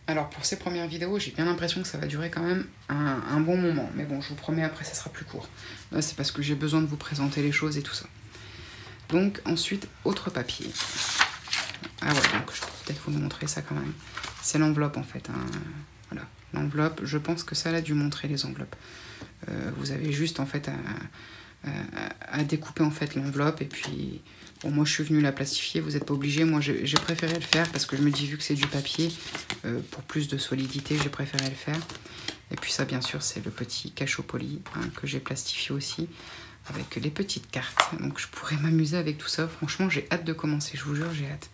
Alors pour ces premières vidéos, j'ai bien l'impression que ça va durer quand même un bon moment. Mais bon, je vous promets, après ça sera plus court. Là, c'est parce que j'ai besoin de vous présenter les choses et tout ça. Donc ensuite, autre papier. Ah ouais, donc je peux peut-être vous montrer ça quand même. C'est l'enveloppe en fait. Hein. Voilà, l'enveloppe, je pense que ça a dû montrer les enveloppes. Vous avez juste en fait à découper en fait l'enveloppe et puis bon, moi je suis venue la plastifier, vous n'êtes pas obligé, moi j'ai préféré le faire parce que je me dis vu que c'est du papier, pour plus de solidité j'ai préféré le faire. Et puis ça bien sûr c'est le petit cachot poli hein, que j'ai plastifié aussi avec les petites cartes, donc je pourrais m'amuser avec tout ça, franchement j'ai hâte de commencer, je vous jure j'ai hâte.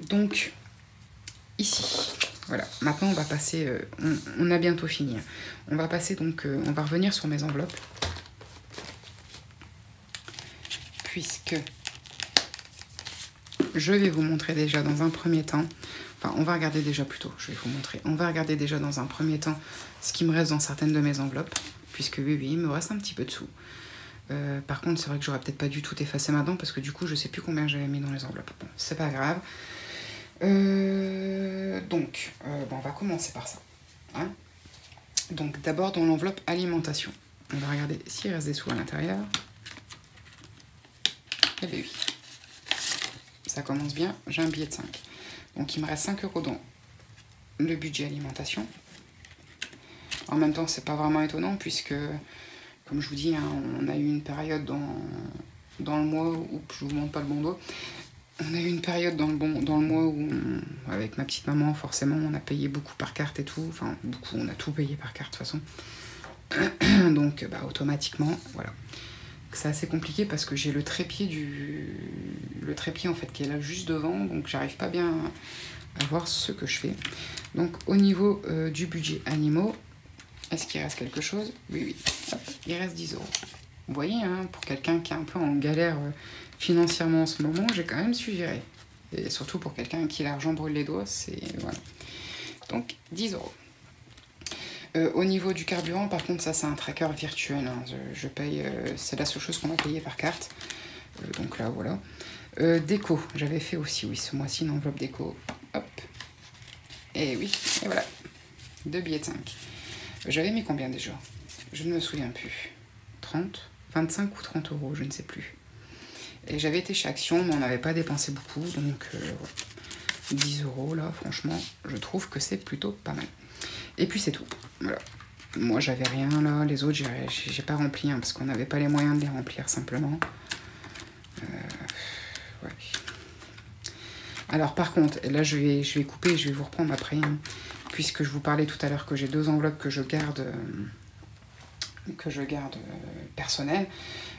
Donc ici, voilà, maintenant on va passer, on a bientôt fini, on va passer donc, on va revenir sur mes enveloppes, puisque je vais vous montrer déjà dans un premier temps, enfin on va regarder déjà plutôt, je vais vous montrer, on va regarder déjà dans un premier temps ce qui me reste dans certaines de mes enveloppes, puisque oui, il me reste un petit peu de sous. Par contre, c'est vrai que j'aurais peut-être pas dû tout effacer maintenant, parce que du coup je sais plus combien j'avais mis dans les enveloppes, bon, c'est pas grave. Donc, bon, on va commencer par ça. Hein, donc, d'abord, dans l'enveloppe alimentation, on va regarder s'il reste des sous à l'intérieur. Eh bien oui, ça commence bien, j'ai un billet de 5. Donc, il me reste 5 € dans le budget alimentation. En même temps, c'est pas vraiment étonnant, puisque, comme je vous dis, hein, on a eu une période dans le mois où, je vous montre pas le bon dos, on a eu une période dans le mois où, avec ma petite maman, forcément, on a payé beaucoup par carte et tout. Enfin, beaucoup, on a tout payé par carte, de toute façon. Donc, bah, automatiquement, voilà. C'est assez compliqué parce que j'ai le trépied en fait, qui est là juste devant. Donc, j'arrive pas bien à voir ce que je fais. Donc, au niveau du budget animaux, est-ce qu'il reste quelque chose? Oui, oui. Hop, il reste 10 €. Vous voyez, hein, pour quelqu'un qui est un peu en galère financièrement en ce moment, j'ai quand même su gérer. Et surtout pour quelqu'un qui l'argent brûle les doigts, c'est... Voilà. Donc, 10 €. Au niveau du carburant, par contre, ça c'est un tracker virtuel. Hein. Je paye... c'est la seule chose qu'on a payé par carte. Donc là, voilà. Déco, j'avais fait aussi, oui, ce mois-ci, une enveloppe déco. Hop. Et oui, et voilà. 2 billets de 5. J'avais mis combien déjà? Je ne me souviens plus. 30, 25 ou 30 €, je ne sais plus. Et j'avais été chez Action, mais on n'avait pas dépensé beaucoup, donc 10 € là, franchement, je trouve que c'est plutôt pas mal. Et puis c'est tout, voilà. Moi j'avais rien là, les autres j'ai pas rempli, hein, parce qu'on n'avait pas les moyens de les remplir simplement. Ouais. Alors par contre, là je vais couper, je vais vous reprendre après, hein, puisque je vous parlais tout à l'heure que j'ai 2 enveloppes que je garde personnelles.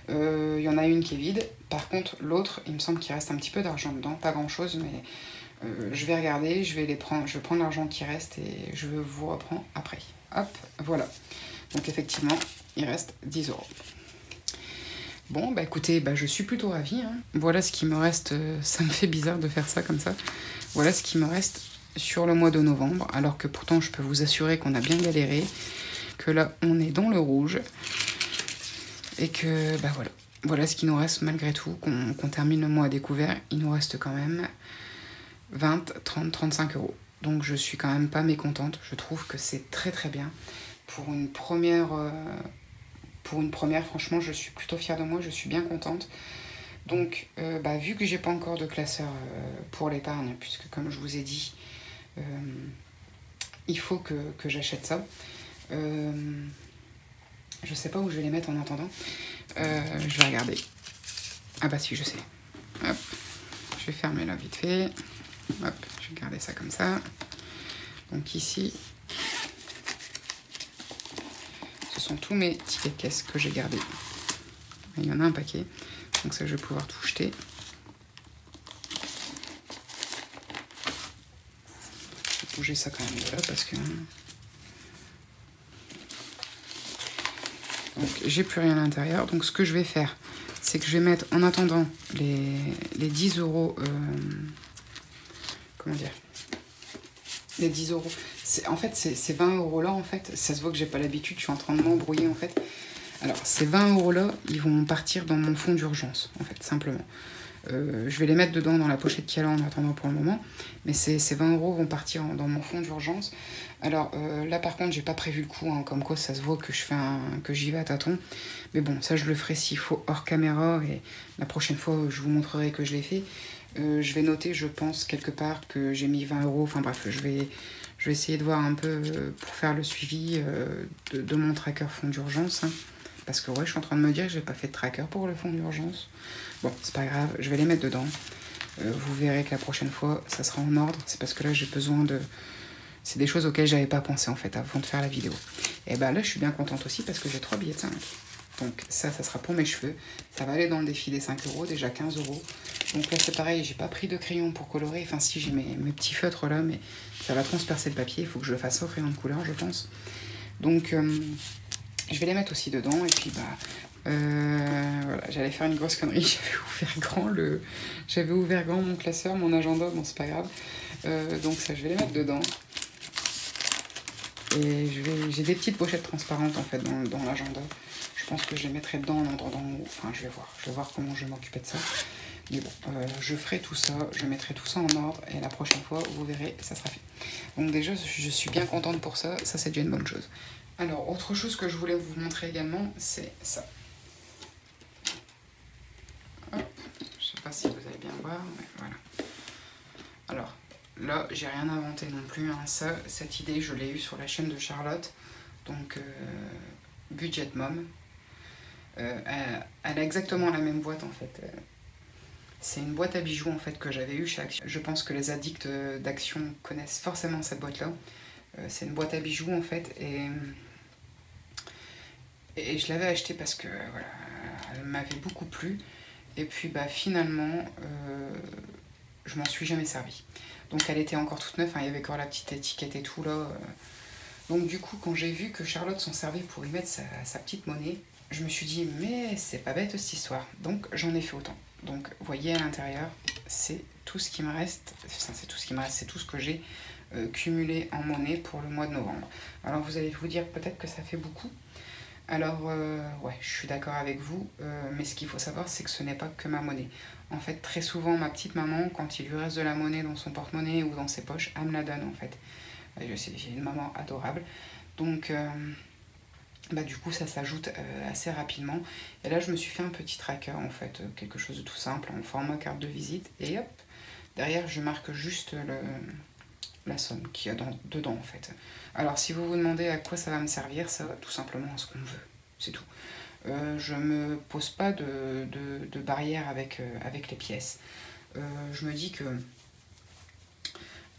Il y en a une qui est vide. Par contre, l'autre, il me semble qu'il reste un petit peu d'argent dedans. Pas grand-chose, mais je vais regarder, je vais prendre l'argent qui reste et je vous reprends après. Hop, voilà. Donc effectivement, il reste 10 €. Bon, bah écoutez, bah, je suis plutôt ravie. Hein. Voilà ce qui me reste. Ça me fait bizarre de faire ça comme ça. Voilà ce qui me reste sur le mois de novembre. Alors que pourtant, je peux vous assurer qu'on a bien galéré. Que là, on est dans le rouge. Et que, bah voilà. Voilà ce qui nous reste malgré tout, qu'on termine le mois à découvert. Il nous reste quand même 20, 30, 35 €. Donc je suis quand même pas mécontente. Je trouve que c'est très très bien. Pour une première, franchement, je suis plutôt fière de moi. Je suis bien contente. Donc, bah, vu que j'ai pas encore de classeur pour l'épargne, puisque comme je vous ai dit, il faut que j'achète ça. Je sais pas où je vais les mettre en attendant. Je vais regarder. Ah bah si, je sais. Hop. Je vais fermer là vite fait. Hop, je vais garder ça comme ça. Donc ici, ce sont tous mes tickets de caisse que j'ai gardés. Il y en a un paquet. Donc ça, je vais pouvoir tout jeter. Je vais bouger ça quand même de là parce que... Donc j'ai plus rien à l'intérieur. Donc ce que je vais faire, c'est que je vais mettre en attendant les 10 €. Comment dire? Les 10 €. En fait, ces 20 € là, en fait, ça se voit que j'ai pas l'habitude, je suis en train de m'embrouiller en fait. Alors, ces 20 € là, ils vont partir dans mon fonds d'urgence, en fait, simplement. Je vais les mettre dedans dans la pochette qu'il y a là en attendant pour le moment. Mais ces 20 € vont partir dans mon fonds d'urgence. Alors là par contre j'ai pas prévu le coup, hein, comme quoi ça se voit que que j'y vais à tâtons. Mais bon, ça je le ferai s'il faut hors caméra, et la prochaine fois je vous montrerai que je l'ai fait. Je vais noter, je pense, quelque part que j'ai mis 20 €. Enfin bref, je vais essayer de voir un peu pour faire le suivi de mon tracker fonds d'urgence. Hein. Parce que ouais, je suis en train de me dire que j'ai pas fait de tracker pour le fonds d'urgence. Bon, c'est pas grave, je vais les mettre dedans. Vous verrez que la prochaine fois, ça sera en ordre. C'est parce que là, j'ai besoin de... C'est des choses auxquelles j'avais pas pensé en fait avant de faire la vidéo. Et bah là, je suis bien contente aussi parce que j'ai 3 billets de 5. Donc ça sera pour mes cheveux. Ça va aller dans le défi des 5 €, déjà 15 €. Donc là, c'est pareil, j'ai pas pris de crayon pour colorer. Enfin si, j'ai mes petits feutres là, mais ça va transpercer le papier. Il faut que je le fasse au crayon de couleur, je pense. Donc je vais les mettre aussi dedans. Et puis bah... voilà, j'allais faire une grosse connerie. J'avais ouvert grand mon classeur, mon agenda. Bon, c'est pas grave. Donc ça, je vais les mettre dedans. Et j'ai des petites pochettes transparentes en fait dans l'agenda. Je pense que je les mettrai dedans en entendant. Enfin, je vais voir comment je vais m'occuper de ça. Mais bon, je ferai tout ça, je mettrai tout ça en ordre, et la prochaine fois, vous verrez, ça sera fait. Donc déjà, je suis bien contente pour ça, ça c'est déjà une bonne chose. Alors, autre chose que je voulais vous montrer également, c'est ça. Hop, je sais pas si vous allez bien voir, mais voilà. Alors, là, j'ai rien inventé non plus, hein. Cette idée, je l'ai eue sur la chaîne de Charlotte, donc Budget Mom. Elle a exactement la même boîte en fait. C'est une boîte à bijoux en fait que j'avais eue chez Action. Je pense que les addicts d'Action connaissent forcément cette boîte là. C'est une boîte à bijoux en fait, et je l'avais achetée parce que voilà, elle m'avait beaucoup plu. Et puis bah finalement je m'en suis jamais servi. Donc elle était encore toute neuve, hein, il y avait encore la petite étiquette et tout là. Donc du coup quand j'ai vu que Charlotte s'en servait pour y mettre sa petite monnaie, je me suis dit mais c'est pas bête cette histoire. Donc j'en ai fait autant. Donc vous voyez à l'intérieur, c'est tout ce qui me reste, enfin, c'est tout ce que j'ai cumulé en monnaie pour le mois de novembre. Alors vous allez vous dire peut-être que ça fait beaucoup. Alors ouais, je suis d'accord avec vous, mais ce qu'il faut savoir c'est que ce n'est pas que ma monnaie. En fait très souvent ma petite maman, quand il lui reste de la monnaie dans son porte-monnaie ou dans ses poches, elle me la donne en fait. J'ai une maman adorable, donc bah, du coup ça s'ajoute assez rapidement. Et là je me suis fait un petit tracker en fait, quelque chose de tout simple en format carte de visite, et hop, derrière je marque juste la somme qu'il y a dedans en fait. Alors si vous vous demandez à quoi ça va me servir, ça va tout simplement à ce qu'on veut, c'est tout. Je me pose pas de barrière avec les pièces. Je me dis que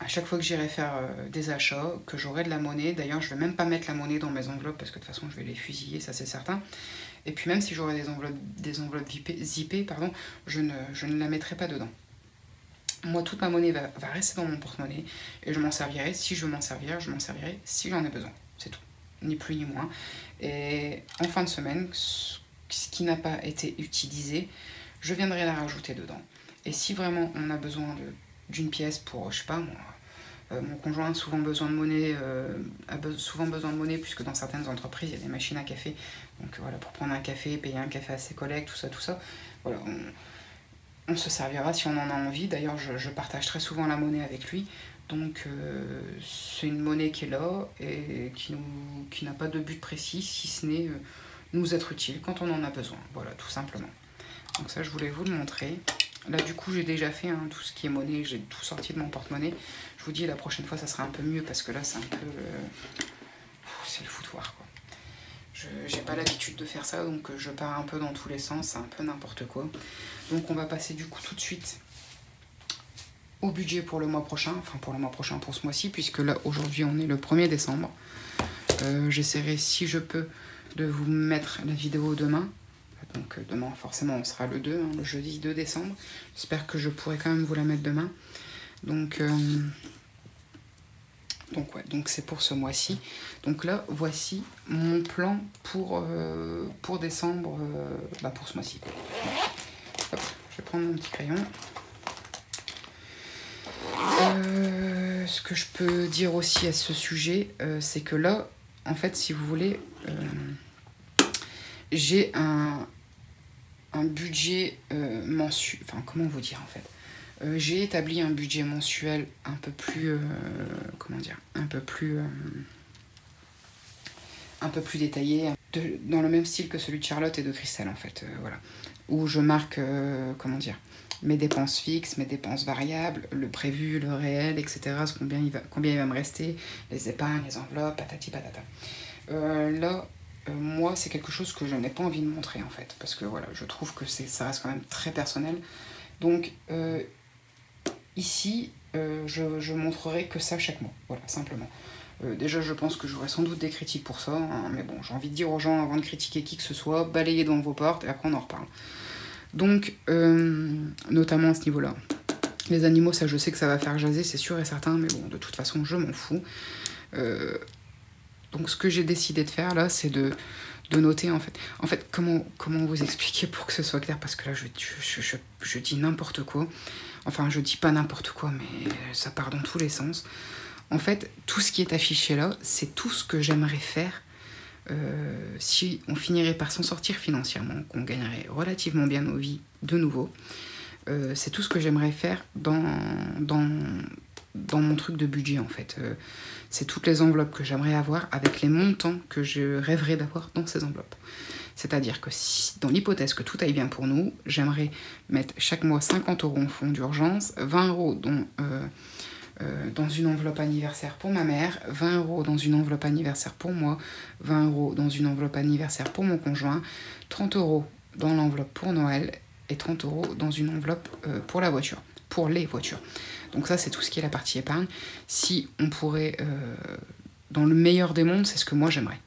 à chaque fois que j'irai faire des achats, que j'aurai de la monnaie, d'ailleurs je vais même pas mettre la monnaie dans mes enveloppes parce que de toute façon je vais les fusiller, ça c'est certain. Et puis même si j'aurai des enveloppes zippées, pardon, je ne la mettrai pas dedans. Moi toute ma monnaie va rester dans mon porte-monnaie et je m'en servirai si je veux m'en servir, je m'en servirai si j'en ai besoin, c'est tout, ni plus ni moins. Et en fin de semaine, ce qui n'a pas été utilisé, je viendrai la rajouter dedans. Et si vraiment on a besoin d'une pièce pour, je sais pas moi, mon conjoint a souvent besoin de monnaie, puisque dans certaines entreprises il y a des machines à café, donc voilà, pour prendre un café, payer un café à ses collègues, tout ça, voilà, on se servira si on en a envie. D'ailleurs je partage très souvent la monnaie avec lui, donc c'est une monnaie qui est là et qui n'a pas de but précis, si ce n'est nous être utile quand on en a besoin, voilà, tout simplement. Donc ça je voulais vous le montrer. Là du coup j'ai déjà fait tout ce qui est monnaie, j'ai tout sorti de mon porte-monnaie. Je vous dis la prochaine fois ça sera un peu mieux parce que là c'est un peu... c'est le foutoir quoi. J'ai pas l'habitude de faire ça, donc je pars un peu dans tous les sens, c'est un peu n'importe quoi. Donc on va passer du coup tout de suite au budget pour le mois prochain, enfin pour le mois prochain, pour ce mois-ci, puisque là aujourd'hui on est le 1er décembre. J'essaierai si je peux de vous mettre la vidéo demain. Donc demain forcément on sera le 2, hein, le jeudi 2 décembre. J'espère que je pourrai quand même vous la mettre demain. Donc ouais, donc c'est pour ce mois-ci. Donc là voici mon plan pour décembre, pour ce mois-ci. Hop, je vais prendre mon petit crayon. Ce que je peux dire aussi à ce sujet, c'est que là, en fait, si vous voulez, j'ai un budget mensuel, enfin comment vous dire en fait, j'ai établi un budget mensuel un peu plus, comment dire, un peu plus détaillé, dans le même style que celui de Charlotte et de Christelle en fait, voilà, où je marque, comment dire, mes dépenses fixes, mes dépenses variables, le prévu, le réel, etc., combien il va me rester, les épargnes, les enveloppes, patati patata. Là, moi, c'est quelque chose que je n'ai pas envie de montrer en fait, parce que voilà, je trouve que ça reste quand même très personnel. Donc, ici, je montrerai que ça chaque mois, voilà, simplement. Déjà, je pense que j'aurai sans doute des critiques pour ça, hein, mais bon, j'ai envie de dire aux gens, avant de critiquer qui que ce soit, balayez devant vos portes et après on en reparle. Donc, notamment à ce niveau-là. Les animaux, ça je sais que ça va faire jaser, c'est sûr et certain, mais bon, de toute façon, je m'en fous. Donc, ce que j'ai décidé de faire là, c'est de noter en fait. En fait, comment vous expliquer pour que ce soit clair, parce que là, je dis n'importe quoi. Enfin, je dis pas n'importe quoi, mais ça part dans tous les sens. En fait, tout ce qui est affiché là, c'est tout ce que j'aimerais faire si on finirait par s'en sortir financièrement, qu'on gagnerait relativement bien nos vies de nouveau. C'est tout ce que j'aimerais faire dans mon truc de budget en fait. C'est toutes les enveloppes que j'aimerais avoir avec les montants que je rêverais d'avoir dans ces enveloppes. C'est-à-dire que si, dans l'hypothèse que tout aille bien pour nous, j'aimerais mettre chaque mois 50 € en fonds d'urgence, 20 € dans une enveloppe anniversaire pour ma mère, 20 € dans une enveloppe anniversaire pour moi, 20 € dans une enveloppe anniversaire pour mon conjoint, 30 € dans l'enveloppe pour Noël et 30 € dans une enveloppe pour la voiture, pour les voitures. Donc ça, c'est tout ce qui est la partie épargne. Si on pourrait, dans le meilleur des mondes, c'est ce que moi j'aimerais.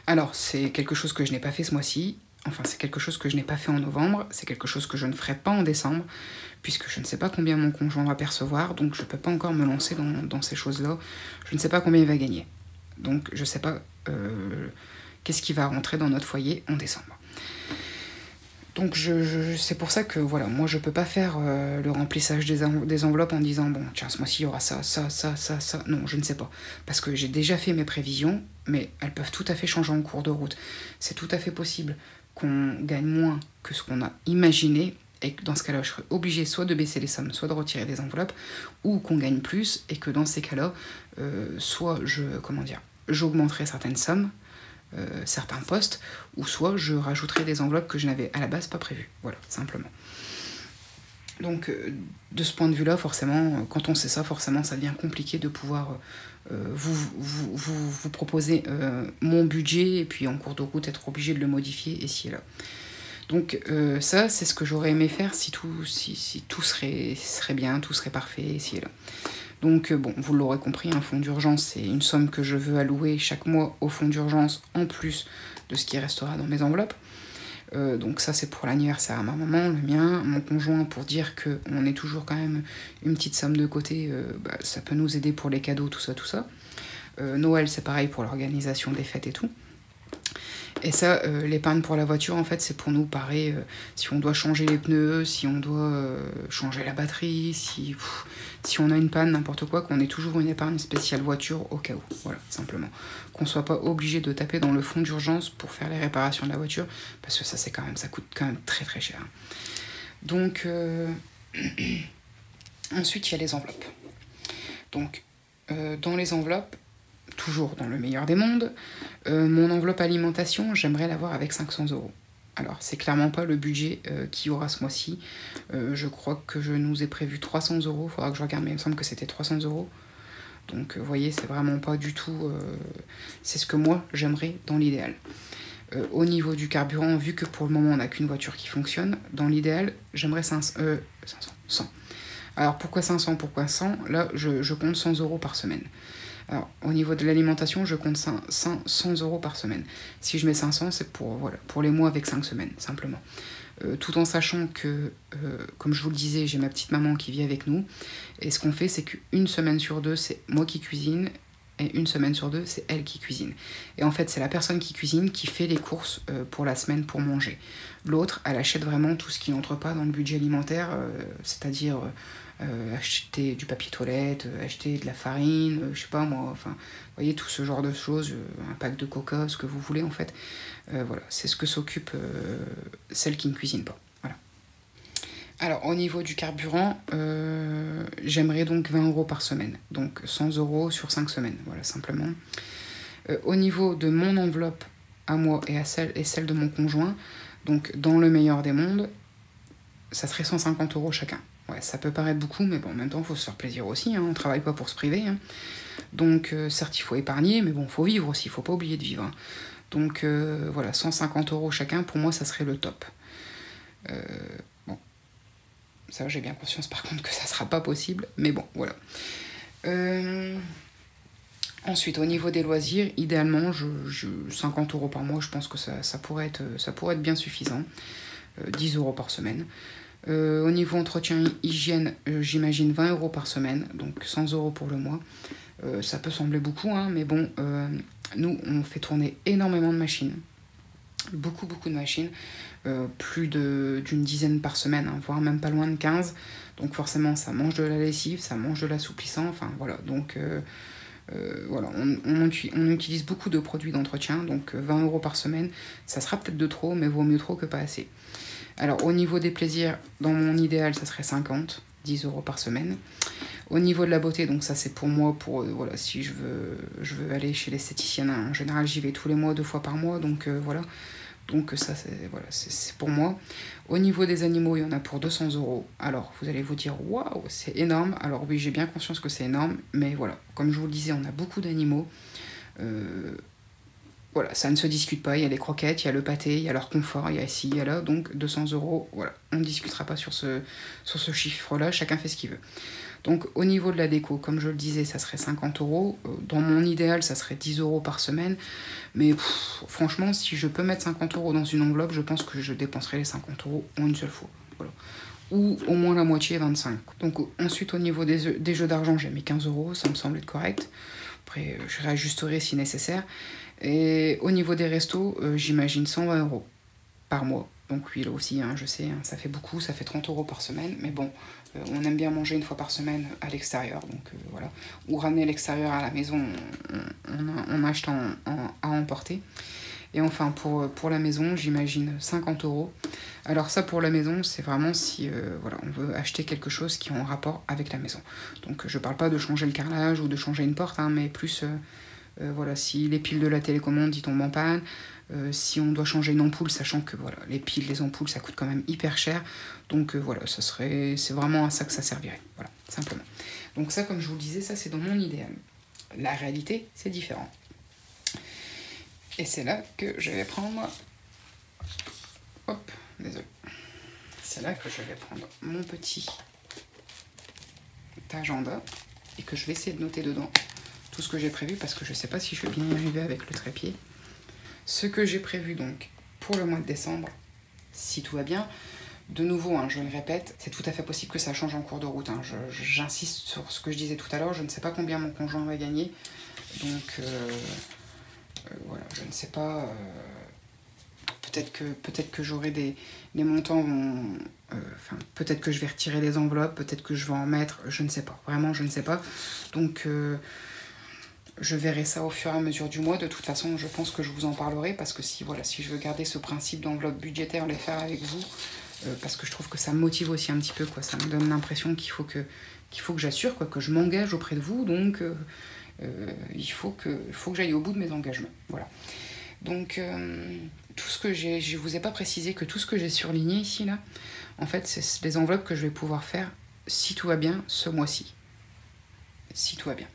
Alors, c'est quelque chose que je n'ai pas fait ce mois-ci. Enfin, c'est quelque chose que je n'ai pas fait en novembre. C'est quelque chose que je ne ferai pas en décembre, puisque je ne sais pas combien mon conjoint va percevoir, donc je ne peux pas encore me lancer dans ces choses-là. Je ne sais pas combien il va gagner. Donc, je ne sais pas qu'est-ce qui va rentrer dans notre foyer en décembre. Donc c'est pour ça que voilà, moi je peux pas faire le remplissage des enveloppes en disant bon tiens ce mois-ci il y aura ça. Non, je ne sais pas. Parce que j'ai déjà fait mes prévisions, mais elles peuvent tout à fait changer en cours de route. C'est tout à fait possible qu'on gagne moins que ce qu'on a imaginé, et que dans ce cas-là je serais obligée soit de baisser les sommes, soit de retirer des enveloppes, ou qu'on gagne plus, et que dans ces cas-là, soit j'augmenterai certaines sommes, certains postes, ou soit je rajouterai des enveloppes que je n'avais à la base pas prévues. Voilà, simplement. Donc, de ce point de vue-là, forcément, quand on sait ça, forcément, ça devient compliqué de pouvoir vous proposer mon budget, et puis en cours de route, être obligé de le modifier ici et là. Donc, ça, c'est ce que j'aurais aimé faire si tout serait bien, tout serait parfait ici et là. Donc bon, vous l'aurez compris, un fonds d'urgence, c'est une somme que je veux allouer chaque mois au fonds d'urgence, en plus de ce qui restera dans mes enveloppes. Donc ça, c'est pour l'anniversaire à ma maman, le mien, mon conjoint, pour dire qu'on est toujours quand même une petite somme de côté, ça peut nous aider pour les cadeaux, tout ça. Noël, c'est pareil pour l'organisation des fêtes et tout. Et ça, l'épargne pour la voiture, en fait, c'est pour nous pareil, si on doit changer les pneus, si on doit changer la batterie, si on a une panne, n'importe quoi, qu'on ait toujours une épargne spéciale voiture au cas où. Voilà, simplement. Qu'on soit pas obligé de taper dans le fonds d'urgence pour faire les réparations de la voiture, parce que ça coûte quand même très très cher. Donc, ensuite, il y a les enveloppes. Donc, dans les enveloppes, toujours dans le meilleur des mondes, mon enveloppe alimentation, j'aimerais l'avoir avec 500 €. Alors, c'est clairement pas le budget qu'il y aura ce mois-ci. Je crois que je nous ai prévu 300 €. Il faudra que je regarde, mais il me semble que c'était 300 €. Donc, vous voyez, c'est vraiment pas du tout... c'est ce que moi, j'aimerais dans l'idéal. Au niveau du carburant, vu que pour le moment, on n'a qu'une voiture qui fonctionne, dans l'idéal, j'aimerais 100. Alors, pourquoi 500, pourquoi 100 ? Là, je compte 100 € par semaine. Alors, au niveau de l'alimentation, je compte 100 € par semaine. Si je mets 500, c'est pour les mois avec 5 semaines, simplement. Tout en sachant que, comme je vous le disais, j'ai ma petite maman qui vit avec nous. Et ce qu'on fait, c'est qu'une semaine sur deux, c'est moi qui cuisine. Et une semaine sur deux, c'est elle qui cuisine. Et en fait, c'est la personne qui cuisine qui fait les courses pour la semaine pour manger. L'autre, elle achète vraiment tout ce qui n'entre pas dans le budget alimentaire, c'est-à-dire acheter du papier toilette, acheter de la farine, je sais pas moi, enfin, vous voyez, tout ce genre de choses, un pack de coca, ce que vous voulez en fait. Voilà, c'est ce que s'occupe celle qui ne cuisine pas. Voilà. Alors, au niveau du carburant, j'aimerais donc 20 € par semaine, donc 100 € sur 5 semaines, voilà, simplement. Au niveau de mon enveloppe à moi et celle de mon conjoint, donc dans le meilleur des mondes, ça serait 150 € chacun. Ouais, ça peut paraître beaucoup, mais bon, en même temps, il faut se faire plaisir aussi, hein, on travaille pas pour se priver. Hein. Donc, certes, il faut épargner, mais bon, il faut vivre aussi, il faut pas oublier de vivre. Hein. Donc, voilà, 150 € chacun, pour moi, ça serait le top. Bon, ça, j'ai bien conscience, par contre, que ça sera pas possible, mais bon, voilà. Ensuite, au niveau des loisirs, idéalement, 50 € par mois, je pense que ça pourrait être bien suffisant. 10 € par semaine. Au niveau entretien hygiène, j'imagine 20 € par semaine, donc 100 € pour le mois. Ça peut sembler beaucoup, hein, mais bon, nous, on fait tourner énormément de machines. Beaucoup de machines. Plus d'une dizaine par semaine, hein, voire même pas loin de 15. Donc forcément, ça mange de la lessive, ça mange de l'assouplissant, enfin voilà. Donc voilà, on utilise beaucoup de produits d'entretien, donc 20 € par semaine. Ça sera peut-être de trop, mais vaut mieux trop que pas assez. Alors, au niveau des plaisirs, dans mon idéal, ça serait 50, 10 € par semaine. Au niveau de la beauté, donc ça c'est pour moi, voilà, si je veux aller chez l'esthéticienne, hein, en général j'y vais tous les mois, 2 fois par mois, donc voilà. Donc ça c'est pour moi. Au niveau des animaux, il y en a pour 200 €. Alors, vous allez vous dire, waouh, c'est énorme. Alors oui, j'ai bien conscience que c'est énorme, mais voilà, comme je vous le disais, on a beaucoup d'animaux. Voilà, ça ne se discute pas, il y a les croquettes, il y a le pâté, il y a leur confort, il y a ici, il y a là, donc 200 €, voilà, on ne discutera pas sur ce chiffre-là, chacun fait ce qu'il veut. Donc au niveau de la déco, comme je le disais, ça serait 50 €, dans mon idéal, ça serait 10 € par semaine, mais franchement, si je peux mettre 50 € dans une enveloppe, je pense que je dépenserai les 50 € en une seule fois, voilà. Ou au moins la moitié, 25. Donc ensuite, au niveau des jeux d'argent, j'ai mis 15 €, ça me semble être correct. Après, je réajusterai si nécessaire. Et au niveau des restos, j'imagine 120 € par mois. Donc oui, là aussi, hein, je sais, hein, ça fait beaucoup, ça fait 30 € par semaine. Mais bon, on aime bien manger une fois par semaine à l'extérieur. Donc voilà. Ou ramener l'extérieur à la maison en achetant à emporter. Et enfin, pour la maison, j'imagine 50 €. Alors ça, pour la maison, c'est vraiment si voilà, on veut acheter quelque chose qui est en rapport avec la maison. Donc je parle pas de changer le carrelage ou de changer une porte, hein, mais plus... voilà, si les piles de la télécommande y tombent en panne, si on doit changer une ampoule, sachant que voilà, les piles, les ampoules, ça coûte quand même hyper cher. Donc voilà, c'est vraiment à ça que ça servirait. Voilà, simplement. Donc ça, comme je vous le disais, ça c'est dans mon idéal. La réalité, c'est différent. Et c'est là que je vais prendre... Hop, désolé. C'est là que je vais prendre mon petit agenda et que je vais essayer de noter dedans tout ce que j'ai prévu, parce que je sais pas si je vais bien y arriver avec le trépied. Ce que j'ai prévu donc pour le mois de décembre, si tout va bien, de nouveau, hein, je le répète, c'est tout à fait possible que ça change en cours de route. Hein. J'insiste sur ce que je disais tout à l'heure, je ne sais pas combien mon conjoint va gagner, donc voilà, je ne sais pas. Peut-être que j'aurai des montants, enfin peut-être que je vais retirer des enveloppes, peut-être que je vais en mettre, je ne sais pas, vraiment je ne sais pas. Donc je verrai ça au fur et à mesure du mois. De toute façon, je pense que je vous en parlerai, parce que si je veux garder ce principe d'enveloppe budgétaire, les faire avec vous, parce que je trouve que ça me motive aussi un petit peu, quoi. Ça me donne l'impression qu'il faut que j'assure, quoi, que je m'engage auprès de vous, donc il faut que j'aille au bout de mes engagements. Voilà. Donc tout ce que je vous ai pas précisé que tout ce que j'ai surligné ici là, en fait, c'est les enveloppes que je vais pouvoir faire si tout va bien ce mois-ci. Si tout va bien.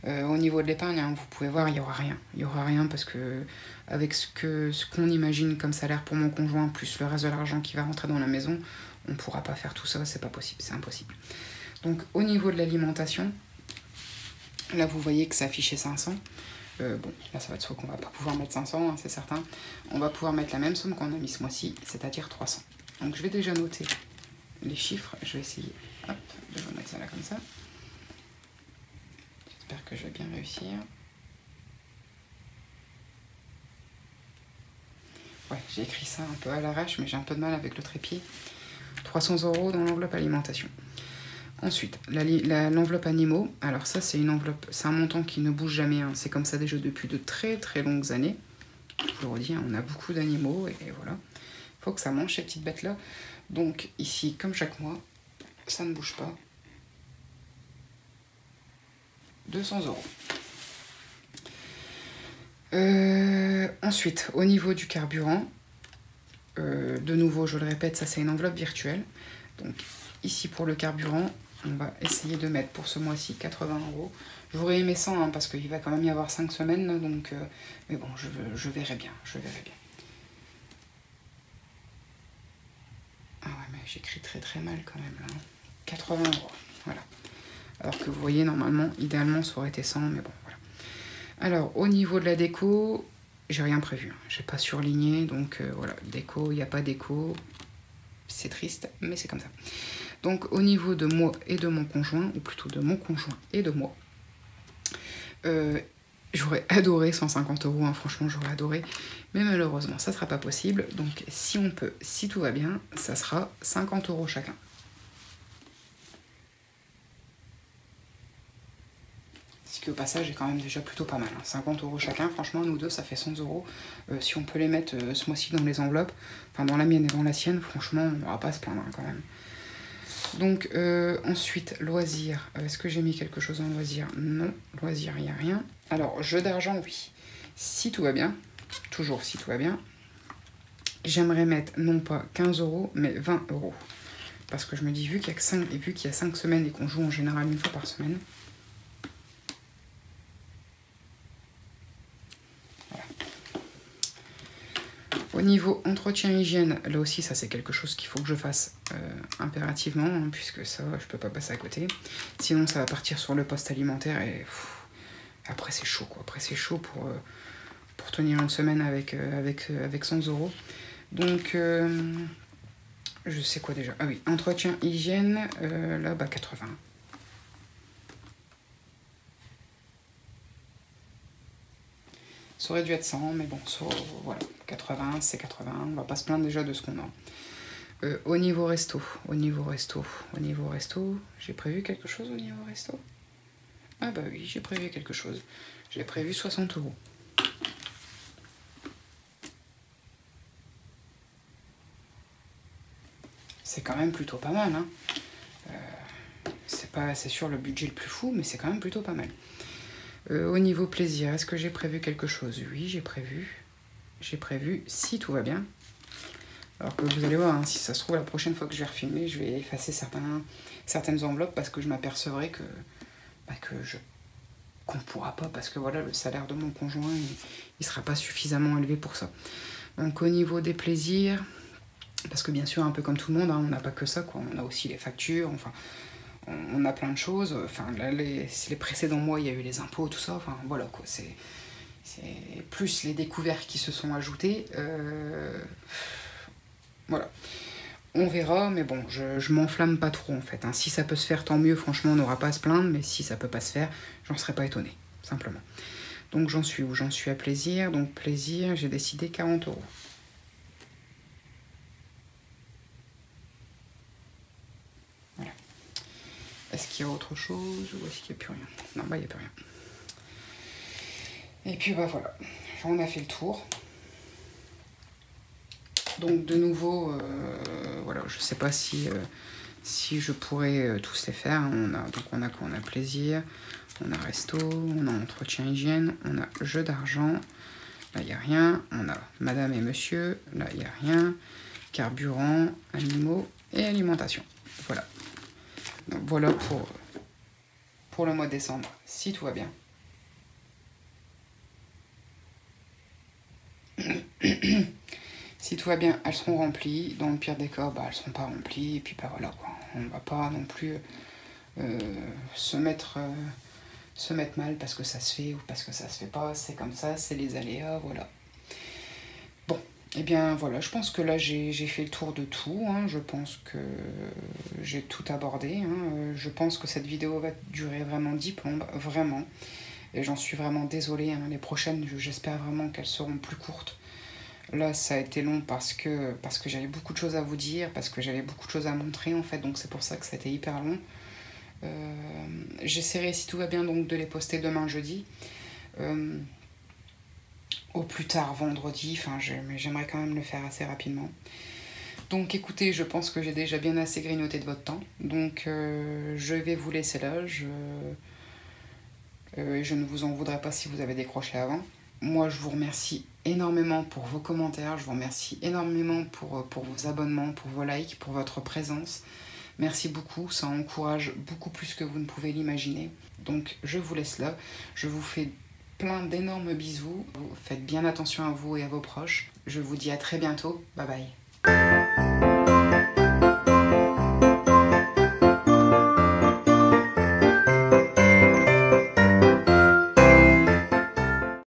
Au niveau de l'épargne, hein, vous pouvez voir, il y aura rien. Il y aura rien, parce que avec ce qu'on imagine comme salaire pour mon conjoint, plus le reste de l'argent qui va rentrer dans la maison, on pourra pas faire tout ça, c'est pas possible, c'est impossible. Donc au niveau de l'alimentation, là vous voyez que c'est affiché 500. Bon, là ça va être soit qu'on va pas pouvoir mettre 500, hein, c'est certain. On va pouvoir mettre la même somme qu'on a mis ce mois-ci, c'est-à-dire 300. Donc je vais déjà noter les chiffres, je vais essayer, hop, de remettre ça là comme ça. J'espère que je vais bien réussir. Ouais, j'ai écrit ça un peu à l'arrache, mais j'ai un peu de mal avec le trépied. 300 € dans l'enveloppe alimentation. Ensuite, l'enveloppe animaux. Alors ça, c'est une enveloppe, c'est un montant qui ne bouge jamais. Hein. C'est comme ça déjà depuis de très très longues années. Je vous redis, hein, on a beaucoup d'animaux et voilà. Il faut que ça mange ces petites bêtes-là. Donc ici, comme chaque mois, ça ne bouge pas. 200 €. Ensuite, au niveau du carburant, de nouveau, je le répète, ça c'est une enveloppe virtuelle. Donc ici pour le carburant, on va essayer de mettre pour ce mois-ci 80 €. J'aurais aimé 100 hein, parce qu'il va quand même y avoir 5 semaines, là, donc mais bon, je verrai bien, Ah ouais, mais j'écris très très mal quand même là. 80 €, voilà. Alors que vous voyez, normalement, idéalement, ça aurait été 100, mais bon, voilà. Alors, au niveau de la déco, j'ai rien prévu. Hein. J'ai pas surligné, donc voilà, déco, il n'y a pas d'éco. C'est triste, mais c'est comme ça. Donc, au niveau de moi et de mon conjoint, ou plutôt de mon conjoint et de moi, j'aurais adoré 150 €, hein, franchement, j'aurais adoré. Mais malheureusement, ça ne sera pas possible. Donc, si on peut, si tout va bien, ça sera 50 € chacun. Ce qui au passage est quand même déjà plutôt pas mal. Hein. 50 € chacun, franchement, nous deux, ça fait 100 €. Si on peut les mettre ce mois-ci dans les enveloppes, enfin dans la mienne et dans la sienne, franchement, on n'aura pas à se plaindre hein, quand même. Donc ensuite, loisirs. Est-ce que j'ai mis quelque chose en loisirs? Non, loisirs, il n'y a rien. Alors, jeu d'argent, oui. Si tout va bien, toujours si tout va bien, j'aimerais mettre non pas 15 €, mais 20 €. Parce que je me dis, vu qu'il y a 5 semaines et qu'on joue en général une fois par semaine, au niveau entretien hygiène, là aussi, ça c'est quelque chose qu'il faut que je fasse impérativement, hein, puisque ça, je peux pas passer à côté. Sinon, ça va partir sur le poste alimentaire et après c'est chaud, quoi. Après c'est chaud pour tenir une semaine avec 100 €. Donc, je sais quoi déjà. Ah oui, entretien hygiène, là, bah 80. Ça aurait dû être 100, mais bon, voilà, 80, c'est 80, on va pas se plaindre déjà de ce qu'on a. Au niveau resto, j'ai prévu quelque chose au niveau resto? Ah bah oui, j'ai prévu quelque chose. J'ai prévu 60 €. C'est quand même plutôt pas mal, hein. C'est sûr le budget le plus fou, mais c'est quand même plutôt pas mal. Au niveau plaisir, est-ce que j'ai prévu quelque chose? Oui, j'ai prévu. J'ai prévu, si tout va bien. Alors que vous allez voir, hein, si ça se trouve, la prochaine fois que je vais refilmer, je vais effacer certaines enveloppes parce que je m'apercevrai qu'on ne pourra pas, parce que voilà, le salaire de mon conjoint, il sera pas suffisamment élevé pour ça. Donc au niveau des plaisirs, parce que bien sûr, un peu comme tout le monde, hein, on n'a pas que ça, quoi. On a aussi les factures, enfin... On a plein de choses, enfin là, les précédents mois il y a eu les impôts, tout ça, enfin voilà quoi, c'est plus les découvertes qui se sont ajoutées, voilà. On verra, mais bon, je m'enflamme pas trop en fait, hein. Si ça peut se faire tant mieux, franchement on n'aura pas à se plaindre, mais si ça peut pas se faire, j'en serais pas étonnée, simplement. Donc j'en suis où? J'en suis à plaisir, donc plaisir, j'ai décidé 40 €. Est-ce qu'il y a autre chose ou est-ce qu'il n'y a plus rien? Non, bah il n'y a plus rien. Et puis bah voilà, on a fait le tour. Donc de nouveau, voilà, je sais pas si je pourrais tous les faire. On a plaisir, on a resto, on a entretien hygiène, on a jeu d'argent, là il n'y a rien, on a madame et monsieur, là il n'y a rien, carburant, animaux et alimentation. Voilà. Donc voilà pour le mois de décembre, si tout va bien. Si tout va bien, elles seront remplies. Dans le pire des cas, bah, elles ne seront pas remplies. Et puis bah voilà quoi. On ne va pas non plus se mettre mal parce que ça se fait ou parce que ça se fait pas. C'est comme ça, c'est les aléas, voilà. Bon, et bien voilà, je pense que là j'ai fait le tour de tout. Hein. Je pense que j'ai tout abordé. Hein. Je pense que cette vidéo va durer vraiment 10 plombes, vraiment. Et j'en suis vraiment désolée. Hein. Les prochaines, j'espère vraiment qu'elles seront plus courtes. Là, ça a été long parce que j'avais beaucoup de choses à vous dire, parce que j'avais beaucoup de choses à montrer, en fait. Donc c'est pour ça que ça a été hyper long. J'essaierai, si tout va bien, donc de les poster demain jeudi. Au plus tard vendredi, enfin j'aimerais quand même le faire assez rapidement. Donc écoutez, je pense que j'ai déjà bien assez grignoté de votre temps. Donc je vais vous laisser là. Je ne vous en voudrais pas si vous avez décroché avant. Moi, je vous remercie énormément pour vos commentaires. Je vous remercie énormément pour vos abonnements, pour vos likes, pour votre présence. Merci beaucoup, ça encourage beaucoup plus que vous ne pouvez l'imaginer. Donc je vous laisse là. Je vous fais plein d'énormes bisous. Faites bien attention à vous et à vos proches. Je vous dis à très bientôt. Bye bye.